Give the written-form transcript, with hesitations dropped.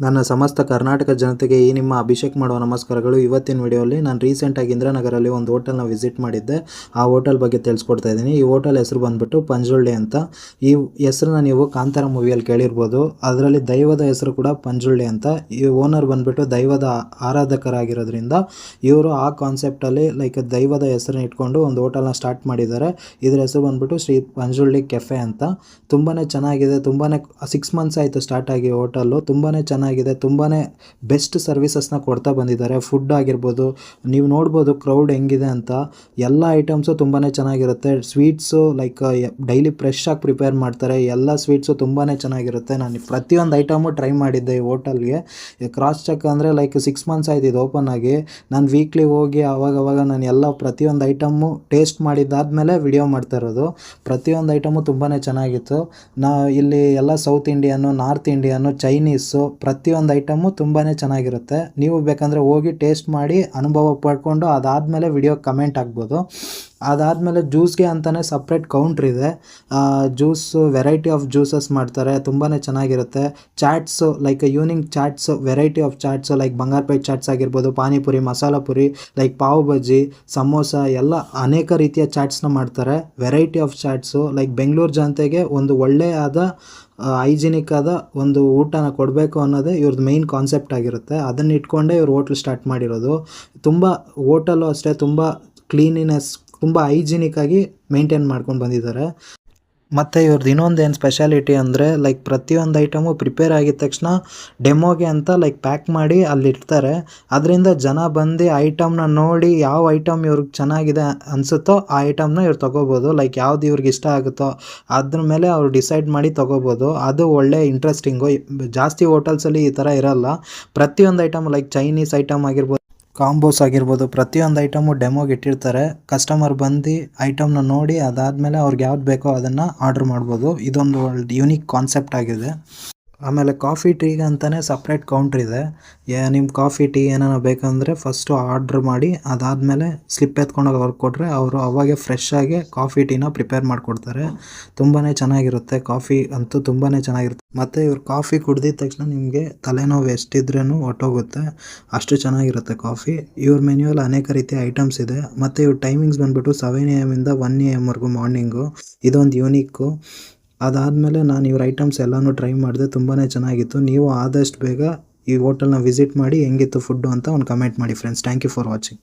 ನನ್ನ ಸಮಸ್ತ ಕರ್ನಾಟಕ ಜನತೆಗೆ ಈ ನಿಮ್ಮ ಅಭಿಷೇಕ್ ಮಾಡುವ ನಮಸ್ಕಾರಗಳು. ಇವತ್ತಿನ ವಿಡಿಯೋಲಿ ನಾನು ರೀಸೆಂಟಾಗಿ ಇಂದಿರಾನಗರಲ್ಲಿ ಒಂದು ಹೋಟೆಲ್ನ ವಿಸಿಟ್ ಮಾಡಿದ್ದೆ. ಆ ಹೋಟೆಲ್ ಬಗ್ಗೆ ತಿಳಿಸ್ಕೊಡ್ತಾ ಇದ್ದೀನಿ. ಈ ಹೋಟೆಲ್ ಹೆಸರು ಬಂದ್ಬಿಟ್ಟು ಪಂಜುರ್ಲಿ ಅಂತ. ಈ ಹೆಸರನ್ನ ನೀವು ಕಾಂತಾರ ಮೂವಿಯಲ್ಲಿ ಕೇಳಿರ್ಬೋದು. ಅದರಲ್ಲಿ ದೈವದ ಹೆಸರು ಕೂಡ ಪಂಜುರ್ಲಿ ಅಂತ. ಈ ಓನರ್ ಬಂದ್ಬಿಟ್ಟು ದೈವದ ಆರಾಧಕರಾಗಿರೋದ್ರಿಂದ ಇವರು ಆ ಕಾನ್ಸೆಪ್ಟಲ್ಲಿ ದೈವದ ಹೆಸರನ್ನ ಇಟ್ಕೊಂಡು ಒಂದು ಹೋಟೆಲ್ನ ಸ್ಟಾರ್ಟ್ ಮಾಡಿದ್ದಾರೆ. ಇದರ ಹೆಸರು ಬಂದ್ಬಿಟ್ಟು ಶ್ರೀ ಪಂಜುರ್ಲಿ ಕೆಫೆ ಅಂತ. ತುಂಬಾ ಚೆನ್ನಾಗಿದೆ. ತುಂಬಾ 6 ಮಂತ್ಸ್ ಆಯಿತು ಸ್ಟಾರ್ಟ್ ಆಗಿ ಹೋಟೆಲ್ಲು. ತುಂಬಾ ಚೆನ್ನಾಗಿದೆ. ತುಂಬಾ ಬೆಸ್ಟ್ ಸರ್ವಿಸಸ್ನ ಕೊಡ್ತಾ ಬಂದಿದ್ದಾರೆ. ಫುಡ್ ಆಗಿರ್ಬೋದು, ನೀವು ನೋಡ್ಬೋದು ಕ್ರೌಡ್ ಹೆಂಗಿದೆ ಅಂತ. ಎಲ್ಲ ಐಟಮ್ಸು ತುಂಬಾ ಚೆನ್ನಾಗಿರುತ್ತೆ. ಸ್ವೀಟ್ಸು ಡೈಲಿ ಫ್ರೆಶ್ ಆಗಿ ಪ್ರಿಪೇರ್ ಮಾಡ್ತಾರೆ. ಎಲ್ಲ ಸ್ವೀಟ್ಸು ತುಂಬಾ ಚೆನ್ನಾಗಿರುತ್ತೆ. ನಾನು ಪ್ರತಿಯೊಂದು ಐಟಮು ಟ್ರೈ ಮಾಡಿದ್ದೆ ಈ ಹೋಟೆಲ್ಗೆ. ಕ್ರಾಸ್ ಚೆಕ್ ಅಂದರೆ 6 ಮಂತ್ಸ್ ಆಯ್ತು ಇದು ಓಪನ್ ಆಗಿ. ನಾನು ವೀಕ್ಲಿ ಹೋಗಿ ಅವಾಗವಾಗ ನಾನು ಎಲ್ಲ ಪ್ರತಿಯೊಂದು ಐಟಮ್ಮು ಟೇಸ್ಟ್ ಮಾಡಿದ್ದಾದಮೇಲೆ ವಿಡಿಯೋ ಮಾಡ್ತಾ ಇರೋದು. ಪ್ರತಿಯೊಂದು ಐಟಮು ತುಂಬಾ ಚೆನ್ನಾಗಿತ್ತು. ಇಲ್ಲಿ ಎಲ್ಲ south Indian, north Indian, Chinese ಪ್ರತಿಯೊಂದು ಐಟಮು ತುಂಬಾ ಚೆನ್ನಾಗಿರುತ್ತೆ. ನೀವು ಬೇಕಂದರೆ ಹೋಗಿ ಟೇಸ್ಟ್ ಮಾಡಿ ಅನುಭವ ಪಡ್ಕೊಂಡು ಅದಾದಮೇಲೆ ವಿಡಿಯೋ ಕಮೆಂಟ್ ಆಗ್ಬೋದು. ಅದಾದಮೇಲೆ ಜ್ಯೂಸ್ಗೆ ಅಂತಲೇ ಸಪ್ರೇಟ್ ಕೌಂಟ್ರ್ ಇದೆ. ಜ್ಯೂಸು ವೆರೈಟಿ ಆಫ್ ಜ್ಯೂಸಸ್ ಮಾಡ್ತಾರೆ. ತುಂಬಾ ಚೆನ್ನಾಗಿರುತ್ತೆ. Chats evening chats, variety of chats Bangarapet chats ಆಗಿರ್ಬೋದು, ಪಾನಿಪುರಿ, ಮಸಾಲ ಪುರಿ, ಪಾವ್ ಬಜ್ಜಿ, ಸಮೋಸ ಎಲ್ಲ ಅನೇಕ ರೀತಿಯ ಚಾಟ್ಸ್ನ ಮಾಡ್ತಾರೆ. ವೆರೈಟಿ ಆಫ್ ಚಾಟ್ಸು ಬೆಂಗಳೂರು ಜನತೆಗೆ ಒಂದು ಒಳ್ಳೆಯಾದ ಹೈಜಿನಿಕ್ ಆದ ಒಂದು ಊಟನ ಕೊಡಬೇಕು ಅನ್ನೋದೇ ಇವ್ರದ್ದು ಮೇಯ್ನ್ ಕಾನ್ಸೆಪ್ಟ್ ಆಗಿರುತ್ತೆ. ಅದನ್ನು ಇಟ್ಕೊಂಡೇ ಇವ್ರು ಹೋಟ್ಲ್ ಸ್ಟಾರ್ಟ್ ಮಾಡಿರೋದು. ತುಂಬ ಹೋಟೆಲ್ಲು ಅಷ್ಟೇ ತುಂಬ ಕ್ಲೀನಿನೆಸ್, ತುಂಬ ಹೈಜಿನಿಕ್ ಆಗಿ ಮೇಂಟೈನ್ ಮಾಡ್ಕೊಂಡು ಬಂದಿದ್ದಾರೆ. ಮತ್ತು ಇವ್ರದ್ದು ಇನ್ನೊಂದು ಏನು ಸ್ಪೆಷಾಲಿಟಿ ಅಂದರೆ ಪ್ರತಿಯೊಂದು ಐಟಮು ಪ್ರಿಪೇರ್ ಆಗಿದ ತಕ್ಷಣ ಡೆಮೋಗೆ ಅಂತ ಪ್ಯಾಕ್ ಮಾಡಿ ಅಲ್ಲಿಡ್ತಾರೆ. ಅದರಿಂದ ಜನ ಬಂದು ಐಟಮ್ನ ನೋಡಿ ಯಾವ ಐಟಮ್ ಇವ್ರಿಗೆ ಚೆನ್ನಾಗಿದೆ ಅನಿಸುತ್ತೋ ಆ ಐಟಮ್ನ ಇವ್ರು ತೊಗೋಬೋದು. ಯಾವ್ದು ಇವ್ರಿಗೆ ಇಷ್ಟ ಆಗುತ್ತೋ ಅದ್ರ ಮೇಲೆ ಅವ್ರು ಡಿಸೈಡ್ ಮಾಡಿ ತೊಗೋಬೋದು. ಅದು ಒಳ್ಳೆ ಇಂಟ್ರೆಸ್ಟಿಂಗು. ಜಾಸ್ತಿ ಹೋಟೆಲ್ಸಲ್ಲಿ ಈ ಥರ ಇರೋಲ್ಲ. ಪ್ರತಿಯೊಂದು ಐಟಮ್ ಚೈನೀಸ್ ಐಟಮ್ ಆಗಿರ್ಬೋದು, ಕಾಂಬೋಸ್ ಆಗಿರ್ಬೋದು, ಪ್ರತಿಯೊಂದು ಐಟಮು ಡೆಮೋಗೆ ಇಟ್ಟಿರ್ತಾರೆ. ಕಸ್ಟಮರ್ ಬಂದು ಐಟಮ್ನ ನೋಡಿ ಅದಾದಮೇಲೆ ಅವ್ರಿಗೆ ಯಾವ್ದು ಬೇಕೋ ಅದನ್ನು ಆರ್ಡ್ರ್ ಮಾಡ್ಬೋದು. ಇದೊಂದು ಯೂನಿಕ್ ಕಾನ್ಸೆಪ್ಟ್ ಆಗಿದೆ. ಆಮೇಲೆ ಕಾಫಿ ಟೀಗೆ ಅಂತಲೇ ಸಪ್ರೇಟ್ ಕೌಂಟ್ರ್ ಇದೆ. ನಿಮ್ಮ ಕಾಫಿ ಟೀ ಏನಾರ ಬೇಕಂದರೆ ಫಸ್ಟು ಆರ್ಡ್ರ್ ಮಾಡಿ ಅದಾದಮೇಲೆ ಸ್ಲಿಪ್ ಎತ್ಕೊಂಡೋಗಿ ಅವ್ರಿಗೆ ಕೊಟ್ಟರೆ ಅವರು ಅವಾಗೆ ಫ್ರೆಶ್ ಆಗಿ ಕಾಫಿ ಟೀನ ಪ್ರಿಪೇರ್ ಮಾಡಿಕೊಡ್ತಾರೆ. ತುಂಬಾ ಚೆನ್ನಾಗಿರುತ್ತೆ. ಕಾಫಿ ಅಂತೂ ತುಂಬಾ ಚೆನ್ನಾಗಿರುತ್ತೆ. ಮತ್ತು ಇವ್ರು ಕಾಫಿ ಕುಡ್ದಿದ ತಕ್ಷಣ ನಿಮಗೆ ತಲೆನೋವು ಎಷ್ಟಿದ್ರೂ ಹೊಟ್ಟೋಗುತ್ತೆ. ಅಷ್ಟು ಚೆನ್ನಾಗಿರುತ್ತೆ ಕಾಫಿ. ಇವ್ರ ಮೆನ್ಯೂಲ್ಲಿ ಅನೇಕ ರೀತಿಯ ಐಟಮ್ಸ್ ಇದೆ. ಮತ್ತು ಇವ್ರ ಟೈಮಿಂಗ್ಸ್ ಬಂದುಬಿಟ್ಟು 7 AM ಇಂದ 1 AM ಮಾರ್ನಿಂಗು. ಇದೊಂದು ಯೂನಿಕ್ಕು. ಅದಾದಮೇಲೆ ನಾನು ಇವ್ರ ಐಟಮ್ಸ್ ಎಲ್ಲನೂ ಟ್ರೈ ಮಾಡಿದೆ. ತುಂಬಾ ಚೆನ್ನಾಗಿತ್ತು. ನೀವು ಆದಷ್ಟು ಬೇಗ ಈ ಹೋಟೆಲ್ನ ವಿಸಿಟ್ ಮಾಡಿ ಹೆಂಗಿತ್ತು ಫುಡ್ಡು ಅಂತ ಒಂದು ಕಮೆಂಟ್ ಮಾಡಿ friends. Thank you for watching.